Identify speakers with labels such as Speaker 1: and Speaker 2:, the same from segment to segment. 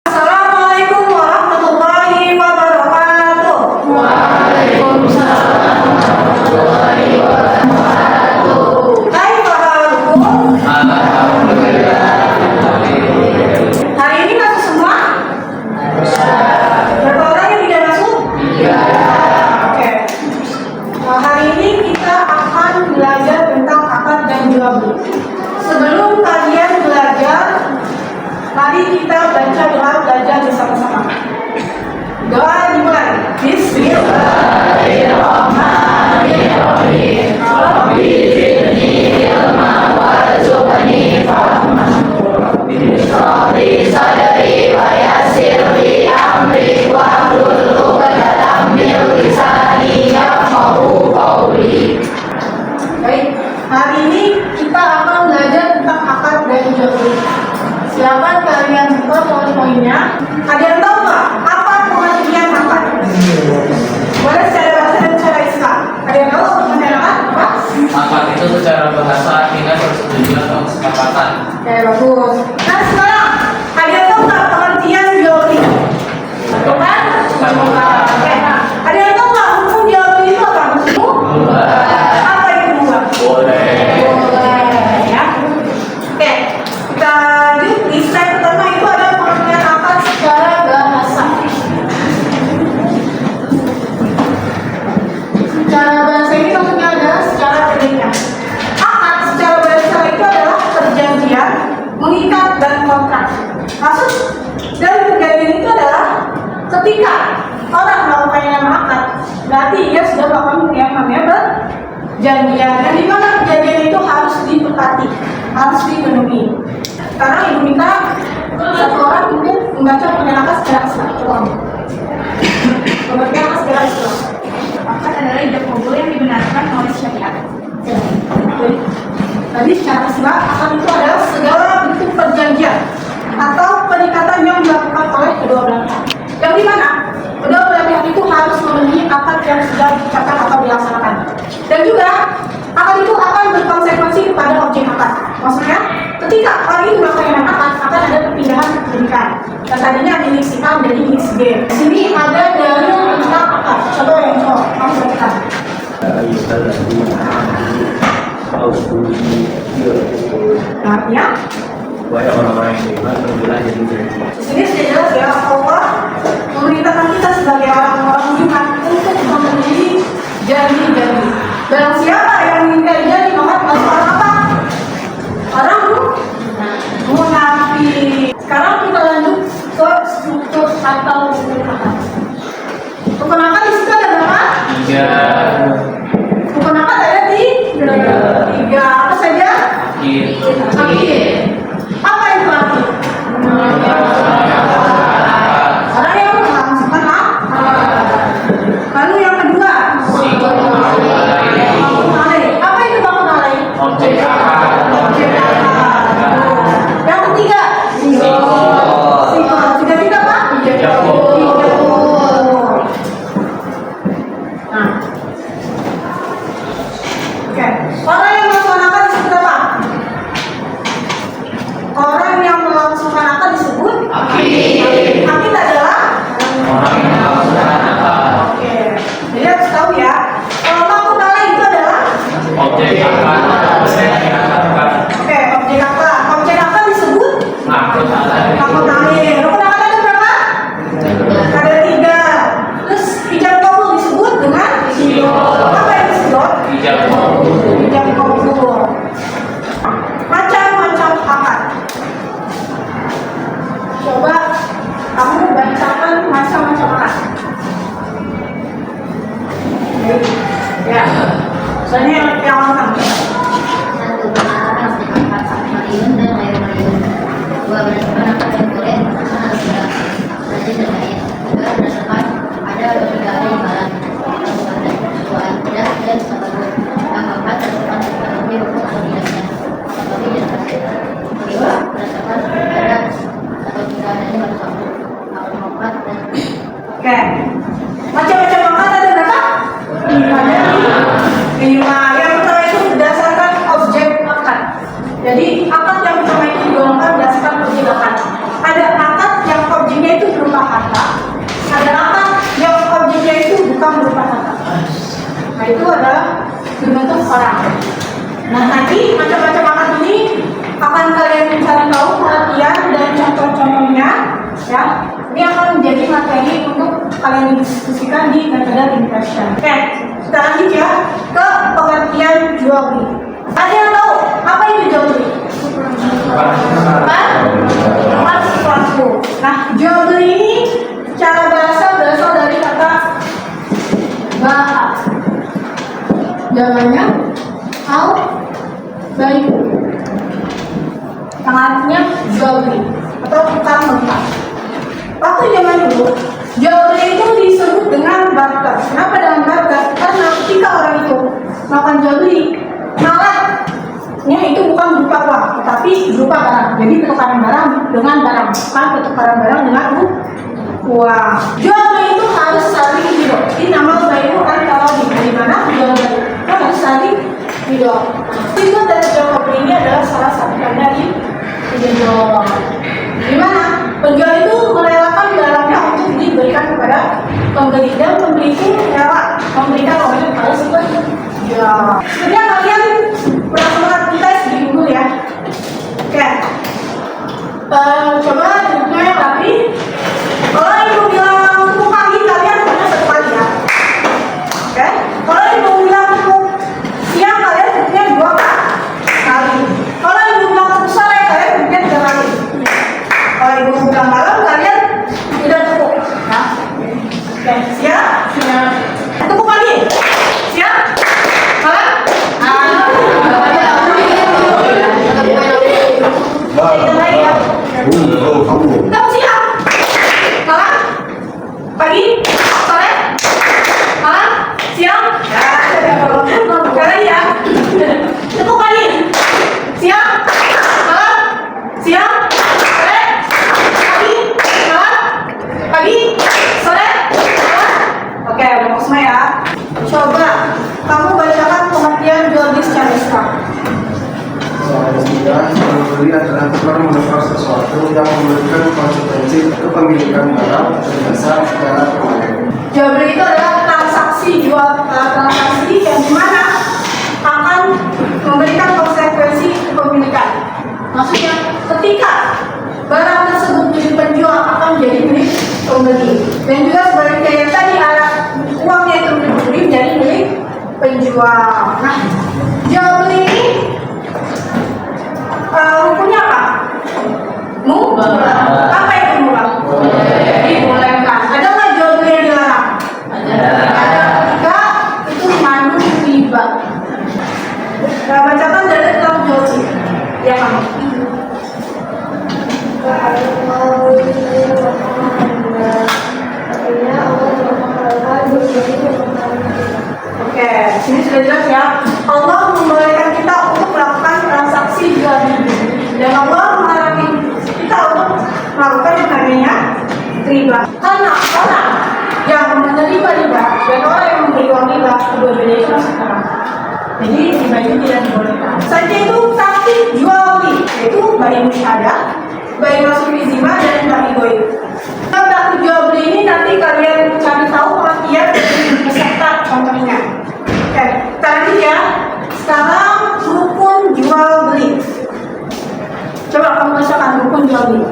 Speaker 1: Assalamualaikum warahmatullahi wabarakatuh. Waalaikumsalam warahmatullahi wabarakatuh. Hai kawan-kawan. Alhamdulillah. Hari ini masuk semua? Berapa orang yang tidak masuk? Iya. Oke. Nah, hari ini kita akan belajar tentang akad dan jual beli. Sebelum kalian belajar, mari kita baca doa belajar bersama-sama. Doa dimulai. Bismillahirrahmanirrahim. Rabbi zidni ilman warzuqni fahman. Ishrah li sadri wa yassir li amri wahlul 'uqdatam min lisani yafqahu qawli. Baik, hari ini kita akan belajar tentang akad dan jual beli. Silakan kalian buka poin-poinnya. Ada yang tahu nggak apa pengertian akad? Boleh secara bahasa dan secara Islam. Ada yang tahu pengertian akad? Apa?
Speaker 2: Akad itu secara bahasa artinya persetujuan atau kesepakatan.
Speaker 1: Oke, bagus. Nah sekarang ada yang tahu nggak pengertian jual beli? Bukan? Oke. Ada yang tahu nggak hukum jual beli itu apa? Apa itu bukan?
Speaker 2: Boleh.
Speaker 1: Ya. Oke, kita lanjut di slide pertama itu ada pengertian akad secara bahasa. Secara bahasa ini maksudnya adalah secara pernikahan. Akad secara bahasa itu adalah perjanjian, mengikat dan kontrak. Maksud dari perjanjian itu adalah ketika orang melakukan yang namanya akad, berarti dia sudah melakukan yang namanya perjanjian. Dan di mana perjanjian itu harus ditepati, harus dipenuhi. Karena ibu minta satu orang untuk membaca pengertian akad secara Islam. Coba. Pengertian akad secara Islam. Akad adalah ijab kabul yang dibenarkan oleh syariat. Tadi secara Islam, akad itu adalah segala bentuk perjanjian atau perikatan yang dilakukan oleh kedua belah pihak. Yang di mana kedua belah pihak itu harus memenuhi akad yang sudah diucapkan atau dilaksanakan. Dan juga akad itu akan berkonsekuensi kepada objek akad. Maksudnya, ketika orang itu melakukan akad, akan ada perpindahan kepemilikan. Dan tadinya milik si A menjadi milik si B. Di sini ada dalil tentang akad. Coba yang cowok, kamu bacakan. Artinya,
Speaker 2: Wahai orang-orang yang beriman, berjulah jadi janji.
Speaker 1: di sini sudah jelas ya, Allah memerintahkan kita sebagai orang-orang beriman untuk memenuhi janji-janji. Barang siapa yang mengingkari janji, maka termasuk orang apa? Orang munafik. Sekarang kita lanjut ke struktur atau rukun akad. Rukun akad di situ ada berapa?
Speaker 2: 3.
Speaker 1: Rukun akad ada di 3. Apa saja? Akid. Apa itu akid? Orang yang melangsungkan akad. Lalu yang kedua, makhluk alaih. Apa itu makhluk alaih?
Speaker 2: Objek akad.
Speaker 1: Objek akad. Yang ketiga, sikot. Tiga apa?
Speaker 2: Ijabah.
Speaker 1: Nah, oke. Orang yang melakukan akad disebut apa? Orang yang melangsungkan akad disebut
Speaker 2: Akid.
Speaker 1: akid adalah
Speaker 2: Orang yang melaksanakan akad.
Speaker 1: oke. Jadi harus tahu ya. Kalau makhluk alaih itu adalah
Speaker 2: Objek akad.
Speaker 1: oke, objek akad. Objek akad disebut
Speaker 2: Makhluk alaih.
Speaker 1: makhluk alaih. Rukun akad ada berapa? Ada 3. Terus ijab kabul disebut dengan apa itu sikot?
Speaker 2: Ijabah.
Speaker 1: Ijab kabul. Macam-macam akad. Coba kamu bacakan macam-macam akad. Ya, soalnya yang lengkap.
Speaker 3: Satu, berdasarkan sepakat Mayun dan Mayun Mayun. Dua, berdasarkan akad yang boleh berdasarkan al-Quran. Berarti terkait. Tiga, berdasarkan ada atau tidak ada imbalan. Dua, tidak dan sababun. Yang keempat, berdasarkan sepakat rukun atau tidaknya. Tapi dan pasti. Kelima, berdasarkan ada atau tidak adanya baru satu. Keempat dan
Speaker 1: Oke, macam-macam akad ada berapa? Ada 5. Yang pertama itu
Speaker 4: orang. Nah, nanti macam-macam akad ini akan kalian cari tahu pengertian dan contoh-contohnya, ya. Ini akan menjadi materi untuk kalian diskusikan di metode impression. Oke, kita lanjut ya ke pengertian jual beli. Ada yang tahu apa itu jual beli? Pelaku. Nah, jual beli ini secara bahasa berasal dari kata baha. Jawabannya al baik. Yang artinya jual beli atau tukar menukar. Waktu zaman dulu, jual beli itu disebut dengan barter. Kenapa dengan barter? Karena ketika orang itu melakukan jual beli, malah itu bukan berupa uang, tetapi berupa barang. Jadi pertukaran barang dengan barang, bukan pertukaran barang dengan uang. Jual beli itu harus saling hidup. Ini nama bayu kan kalau di mana jual beli itu harus saling hidup. Itu dari jual beli ini adalah salah satu dari penjual. Di mana penjual itu merelakan barangnya untuk diberikan kepada pembeli dan pembeli itu rela memberikan uangnya kepada si penjual. Sebenarnya kalian pernah kita sedikit dulu ya. Oke. Coba duduknya yang rapi. Kalau ibu bilang tepuk pagi, kalian punya satu kali ya. Oke. Kalau ibu bilang tepuk siang, kalian punya dua kali. Kalau ibu bilang tepuk sore, kalian punya tiga kali. Kalau ibu bilang malam, kalian tidak tepuk. Ya. Oke. Siap? Siap. Tepuk pagi. Siap? Malam? Tepuk siang. Malam? Pagi? Sore? Malam? Siang? Sekali ya. Tepuk pagi. Siang? Malam? Siang? Sore? Pagi? Malam? Pagi? Sore? Malam? Oke, udah semua ya. Coba kamu bacakan pengertian jual beli secara Islam.
Speaker 5: Jual beli adalah tukar menukar sesuatu yang memberikan konsekuensi kepemilikan barang dan jasa secara permanen.
Speaker 4: Jual beli itu adalah transaksi transaksi yang dimana akan memberikan konsekuensi kepemilikan. Maksudnya ketika barang tersebut menjadi penjual akan menjadi milik pembeli, dan juga sebaliknya yang tadi uangnya itu milik pembeli menjadi milik penjual. Nah, jual beli ini hukumnya apa? Apa itu mubah? Dibolehkan. Ada nggak jual beli yang dilarang? Ada. Ketika itu mengandung riba. Nah, bacakan dari dalam jual beli. Ya kamu. Oke, sini sudah jelas ya. Allah membolehkan kita untuk melakukan transaksi jual beli, dan Allah melarang kita untuk melakukan yang namanya riba. Karena orang yang menerima riba dan orang yang memberi uang riba, kedua-duanya itu masih haram. Jadi riba itu tidak dibolehkan. Saja itu praktik jual beli, yaitu bayi musyadah, bayi masuk zimah, dan bayi goib. Praktik jual beli ini nanti kalian cari tahu pengertian beserta contohnya. Oke, kita lanjut ya. Sekarang rukun jual beli. Coba kamu bacakan rukun jual beli.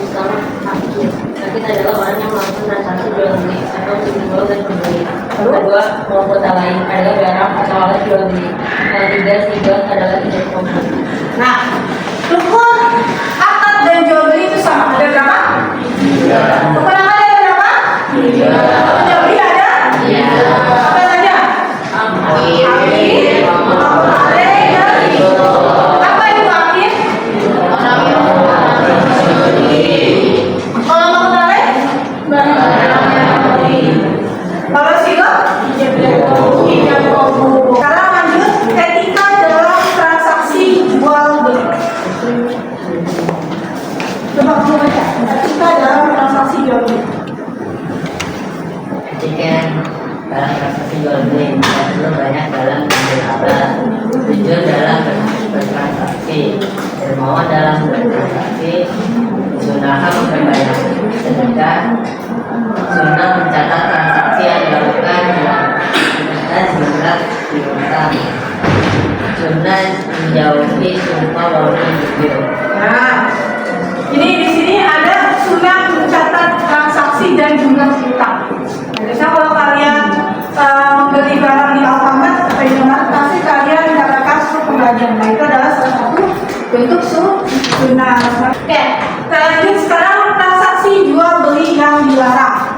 Speaker 3: Pertama, akhir. Akhir adalah orang yang melakukan transaksi jual beli atau menjual dan membeli. Kedua, kota lain adalah barang atau alat jual beli. Ketiga, sigot adalah tidak komplit.
Speaker 4: Nah, rukun akad dan jual beli itu sama. Ada berapa? Rukun akad ada berapa? Rukun jual beli ada? Apa saja? Akhir, apa itu akhir? Kalau mau tarik, kalau sigot, sekarang lanjut etika dalam transaksi jual beli. Coba kamu baca etika dalam transaksi jual beli.
Speaker 6: Etika dalam transaksi jual beli perlu banyak dalam berlaba, jujur dalam bertransaksi, dermawan dalam bertransaksi, sunnah memperbanyak sedekah, sunnah mencatat transaksi yang dilakukan dan jumlah belakang. Sunnah menjauhi sumpah walaupun jujur.
Speaker 4: Nah, ini di sini ada sunnah mencatat transaksi dan jumlah utang. Biasanya kalau kalian membeli barang di Alfamart atau Indomaret, pasti kalian mendapatkan surat pembagian. Nah, itu adalah salah satu bentuk sunnah. Oke, kita lanjut sekarang transaksi jual beli yang dilarang.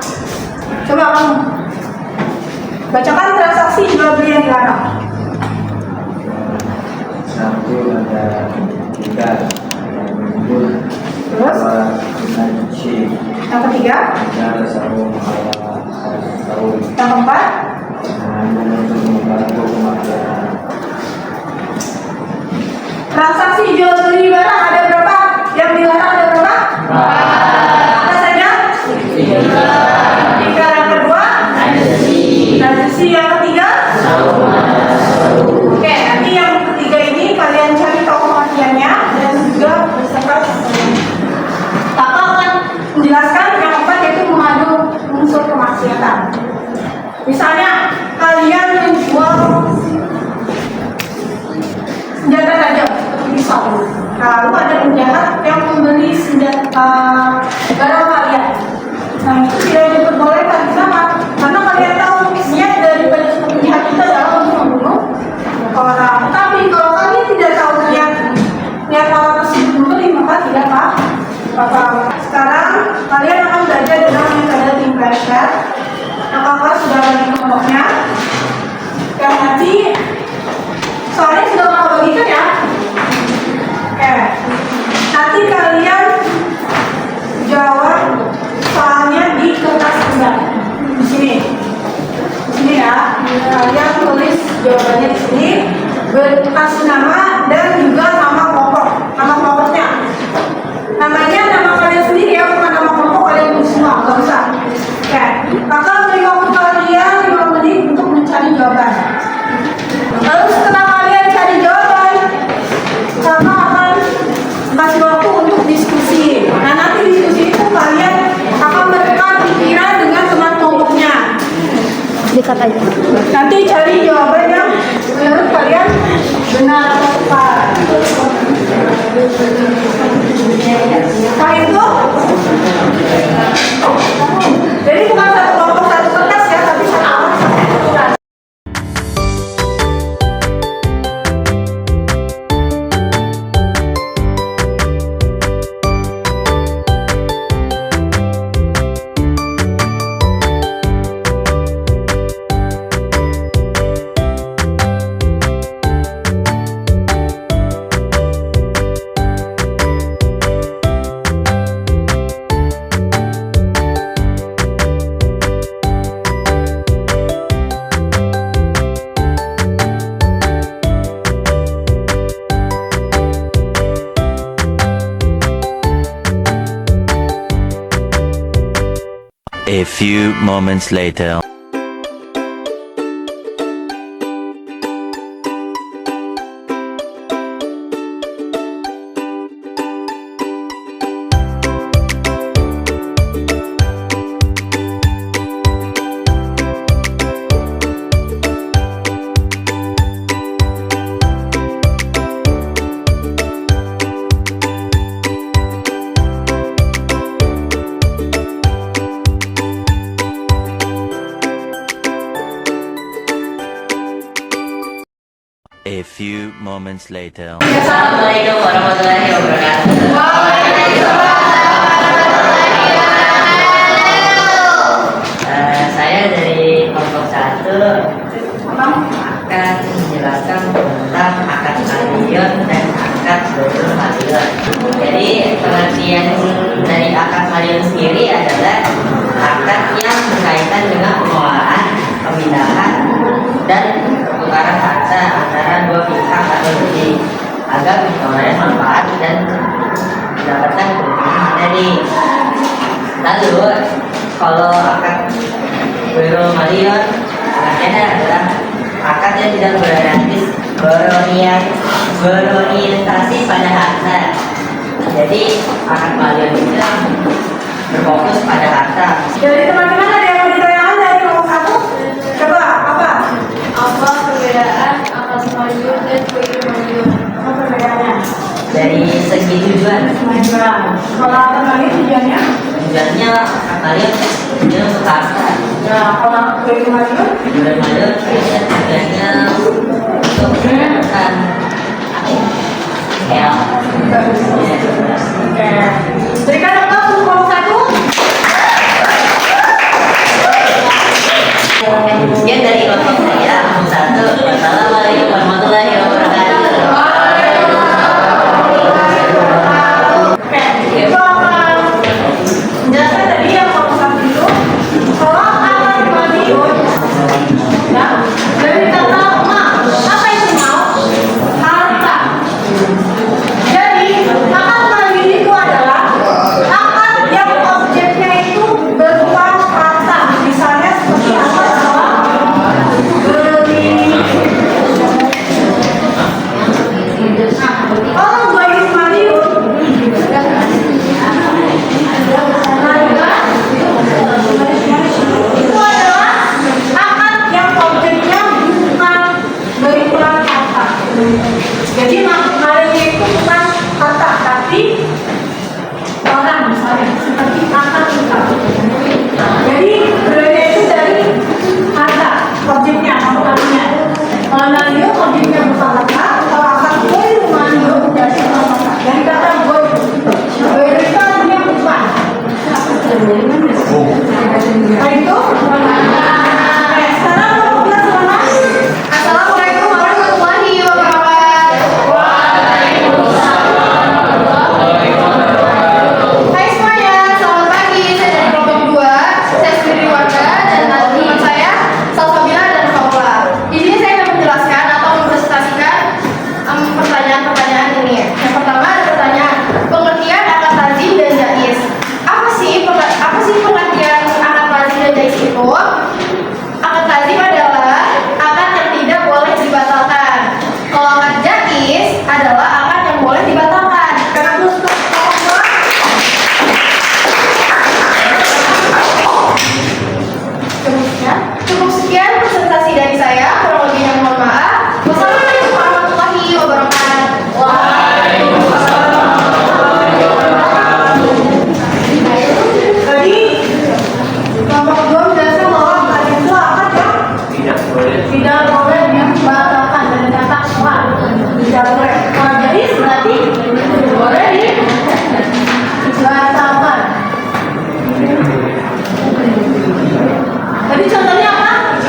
Speaker 4: Coba kamu bacakan transaksi jual beli yang dilarang.
Speaker 2: Satu ada tiga, ada mengumpul,
Speaker 4: Terus
Speaker 2: dua najis,
Speaker 4: yang ketiga,
Speaker 2: tiga sarung sarung,
Speaker 4: yang keempat,
Speaker 2: untuk membantu pemakaian.
Speaker 4: transaksi jual beli barang ada berapa? Yang dilarang ada berapa? Apa saja? Tiga. Yang kedua? Najisi. Yang ketiga? Oke, nanti yang ketiga ini kalian cari tahu pengertiannya dan juga beserta contohnya. Kakak akan menjelaskan yang keempat yaitu mengandung unsur kemaksiatan. Misalnya kalian menjual senjata tajam seperti pisau. Lalu ada penjahat yang membeli senjata barang kalian. Nah, itu tidak diperbolehkan. Kenapa? Karena kalian tahu niat dari penjahat kita adalah untuk membunuh orang. Tapi kalau kalian tidak tahu niat orang tersebut membeli, maka tidak apa-apa. Sekarang kalian akan belajar dengan metode tim pressure. Nah, kakak sudah bagi kelompoknya. Yang nanti soalnya sudah mau bagikan ya. Oke. Nanti kalian jawab soalnya di kertas rendah. Di sini. Di sini ya. Kalian tulis jawabannya di sini. Kasih nama dan juga nama kelompok. Nama kelompoknya. Namanya nama kalian sendiri ya, bukan nama kelompok kalian semua. Enggak usah. Oke. Kakak beri waktu kalian 5 menit untuk mencari jawaban. Lalu setelah kalian cari jawaban, kakak akan kasih waktu untuk diskusi. Nah, nanti diskusi itu kalian akan merekam pikiran dengan teman kelompoknya.
Speaker 1: Dekat aja.
Speaker 4: Nanti cari jawaban yang menurut kalian benar atau tepat. Setelah itu, jadi bukan satu kelompok satu kertas ya, tapi satu orang satu kertas.
Speaker 7: A few moments later. A few moments later.
Speaker 6: Assalamualaikum warahmatullahi wabarakatuh. Saya dari kelompok 1 akan menjelaskan tentang akad maliyun dan akad bodul maliyun. Jadi pengertian dari akad maliyun sendiri adalah akad yang berkaitan dengan pengelolaan, pemindahan, dan pertukaran harta antara dua pihak atau lebih agar memperoleh manfaat dan mendapatkan keuntungan materi. Lalu kalau akad bodul maliyun pengertiannya adalah akad yang tidak berorientasi pada harta. Jadi akad maliyun itu berfokus pada harta.
Speaker 4: Jadi teman-teman ada yang mau ditanyakan dari kelompok 1? Coba apa?
Speaker 1: Apa perbedaan
Speaker 4: Al Madiun dan Ghairu Madiun. Apa perbedaannya?
Speaker 6: Dari segi tujuan.
Speaker 4: Kalau Al Madiun tujuannya?
Speaker 6: Tujuannya kalian dia untuk harta.
Speaker 4: Nah, kalau Ghairu Madiun?
Speaker 6: Tujuannya tujuannya untuk mendapatkan ya.
Speaker 4: Oke. Berikan tepuk untuk kelompok 1.
Speaker 6: Sekian dari kelompok saya. Wassalamualaikum warahmatullahi wabarakatuh.
Speaker 4: Oke, itu akan menjelaskan tadi yang kelompok 1 itu. Kalau Al Madiun, ya, dari kata ma, apa itu mau? Harta. Jadi, akad Madiun itu adalah akad yang objeknya itu berupa harta. Misalnya seperti akad beli. Kalau Ghairu Madiun itu adalah akad yang objeknya bukan berupa harta. Jadi maknanya itu bukan harta, tapi orang misalnya seperti akad nikah. Jadi berbeda itu dari harta, objeknya, maknanya. Kalau Madiun objeknya bukan harta, kalau akad Ghairu Madiun dari harta. Dari kata Ghairu itu artinya bukan. Nah itu. Oke, sekarang kita semua. Assalamualaikum warahmatullahi wabarakatuh. Hai semuanya, selamat pagi. Saya dari kelompok 2. Saya sendiri warga dan teman saya Salsabila dan Faula. Di sini saya akan menjelaskan atau mempresentasikan pertanyaan-pertanyaan ini. Yang pertama ada pertanyaan pengertian akad lazim dan jaiz. Apa sih pengertian akad lazim dan jaiz itu? Akad lazim adalah akad yang tidak boleh dibatalkan. Kalau akad jaiz adalah akad yang boleh dibatalkan. Karena cukup sekian presentasi dari saya. Kurang lebihnya mohon maaf. Wassalamualaikum warahmatullahi wabarakatuh. Tadi kelompok 2 menjelaskan bahwa akad itu akad yang tidak boleh dibatalkan dan kata soal tidak boleh. Kalau jadi berarti boleh dibatalkan. Tadi contohnya apa?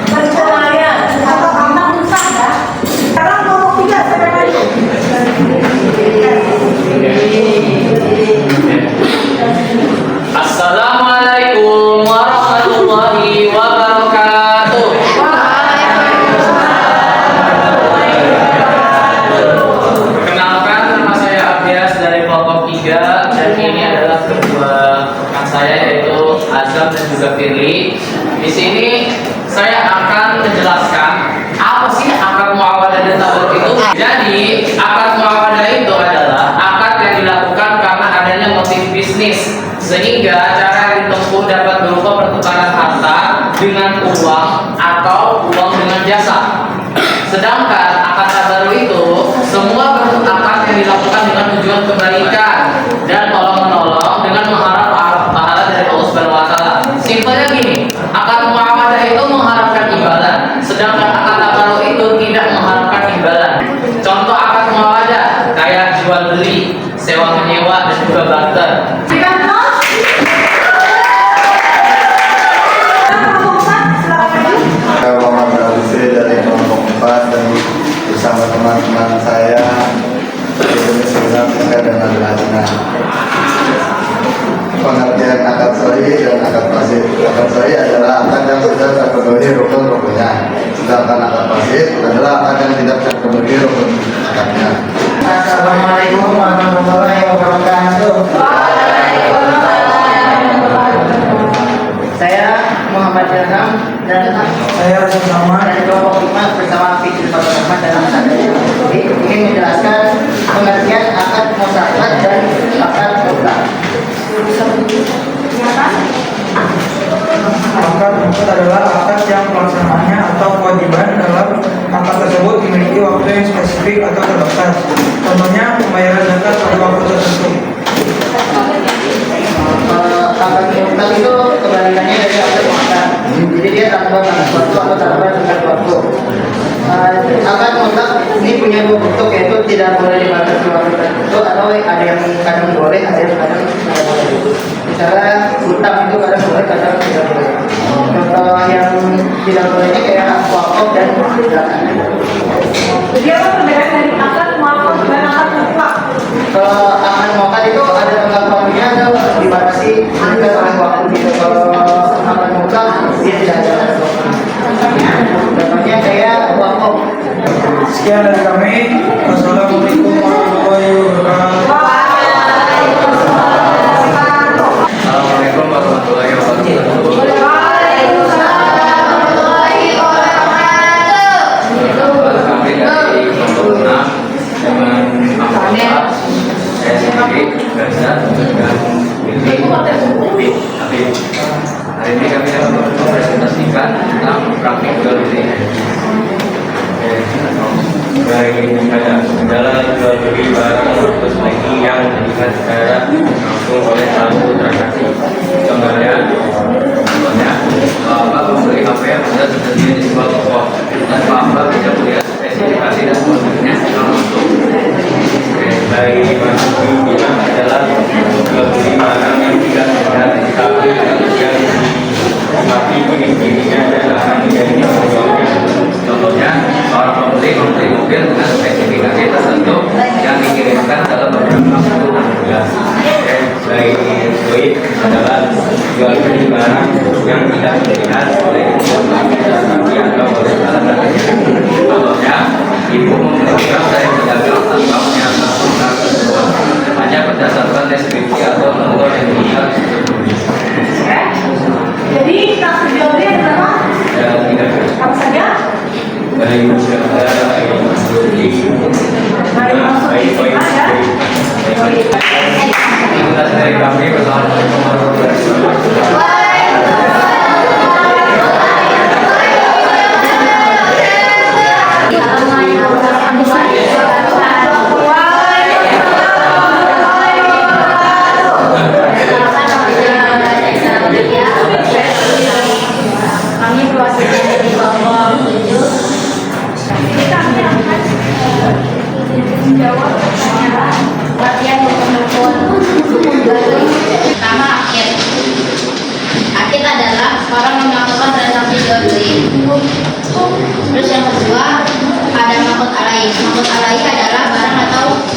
Speaker 4: Perceraian atau anak rusak ya. Sekarang kelompok 3 sampai lagi.
Speaker 2: Assalamualaikum warahmatullahi wabarakatuh. Perkenalkan, nama saya Abias dari kelompok 3 dan ini adalah kedua rekan saya yaitu Azam dan juga Firly. Di sini saya akan menjelaskan apa sih akad muawadah dan tabarruk itu. Jadi akad muawadah itu adalah akad yang dilakukan karena adanya motif bisnis, sehingga cara yang ditempuh dapat berupa pertukaran harta dengan uang atau uang dengan jasa. Sedangkan akad tabarruk itu semua bentuk akad yang dilakukan dengan tujuan kebaikan dan tolong menolong dengan mengharap pahala dari Allah Subhanahu wa taala. Simpelnya gini, akad muawadah itu mengharapkan imbalan, sedangkan akad tabarruk itu tidak mengharapkan imbalan. Contoh akad muawadah kayak jual beli, sewa menyewa dan juga barter.
Speaker 4: Berikan tos. Kelompok 4 silakan maju.
Speaker 5: Saya Muhammad Al-Husri dari kelompok 4 dan bersama teman-teman saya Indonesia Fisika dan Al-Lazina. Pengertian akad sahih dan akad fasid. Akad sahih adalah akad yang sudah terpenuhi rukun-rukunnya, sedangkan akad fasid adalah akad yang tidak terpenuhi rukun akadnya.
Speaker 6: Assalamualaikum warahmatullahi wabarakatuh. Saya Muhammad Ilham dan saya bersama dari kelompok 5 bersama Fikri Fatul Rahman dalam ingin menjelaskan pengertian akad musyawarah dan akad mutlak.
Speaker 8: Akad mutlak adalah akad yang pelaksanaannya atau kewajiban dalam akad memiliki waktu yang spesifik atau terbatas. Contohnya pembayaran zakat pada waktu tertentu.
Speaker 9: Akad mutlak itu kebalikannya dari akad mutlak. Jadi dia tanpa waktu atau tanpa tenggat waktu. Akad mutlak ini punya dua bentuk, yaitu tidak boleh dibatasi waktu tertentu atau ada yang kadang boleh, ada yang kadang tidak boleh. Misalnya hutang itu kadang boleh, kadang tidak boleh. Contoh yang tidak bolehnya kayak wakaf dan zakat.
Speaker 4: Jadi apa perbedaan dari akad muafakat dan akad mutlak?
Speaker 9: Kalau akad muafakat itu ada tenggat waktunya, ada dibatasi juga oleh waktu gitu. Kalau akad mutlak dia tidak ada. Contohnya kayak wakaf.
Speaker 8: Sekian dari kami. Wassalamualaikum warahmatullahi wabarakatuh.
Speaker 2: Assalamualaikum warahmatullahi wabarakatuh. Kami dari kelompok 6 dengan anggota saya sendiri, Gaza dan Billy. Hari ini kami akan mempresentasikan tentang praktik jual beli. Baik, ada kendala jual beli barang atau lagi yang dilihat secara langsung oleh pelaku transaksi. Contohnya, Bapak membeli HP yang sudah tersedia di sebuah toko dan Bapak bisa melihat spesifikasi dan modelnya secara langsung. Baik, maksud kita adalah jual beli barang yang tidak terlihat tapi yang dimati begini-begininya adalah menjadi penjualnya. Contohnya, seorang pembeli membeli mobil dengan spesifikasi tertentu yang dikirimkan dalam beberapa bulan. Baik, itu adalah jual beli barang yang tidak terlihat oleh transaksi atau oleh salah satunya. Contohnya, ibu membeli beras dari pedagang tanpa menyatakan tersebut hanya berdasarkan deskripsi atau nomor yang dilihat sebelumnya.
Speaker 4: Jadi taksir jual beli adalah apa saja?
Speaker 2: Baik, dari kami bersama-sama
Speaker 3: Kami perwakilan dari kelompok 7. Kami akan menjawab pertanyaan latihan rukun. Pertama, akid. Akid adalah orang yang melakukan transaksi jual beli. Terus yang kedua ada makut alaih. Makut alaih adalah barang atau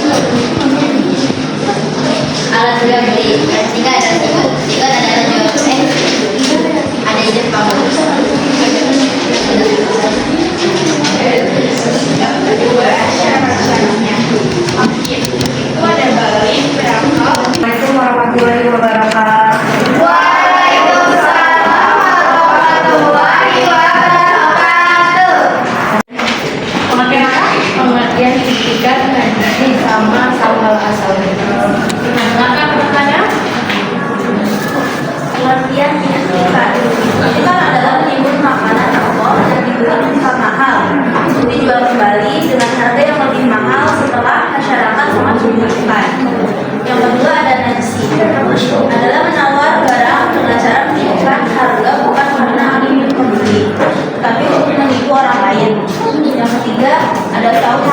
Speaker 3: alat jual beli. Dan tiga adalah jual beli. Ada ide kamu. Itu ada balik berangkat.
Speaker 4: Assalamualaikum warahmatullahi wabarakatuh.
Speaker 1: Waalaikumsalam warahmatullahi wabarakatuh.
Speaker 3: Pengertian apa? Pengertian itikat najisi sama sambal asal. Silakan pertanyaan. Pengertian itikat. Itikat adalah menyebut makanan pokok yang dibeli mahal dijual kembali dengan harga yang lebih mahal setelah masyarakat mengajukan. Yang kedua ada najisi. Adalah menawar barang dengan cara menunjukkan harga bukan karena ingin membeli, tapi untuk menipu orang lain. Yang ketiga ada tahu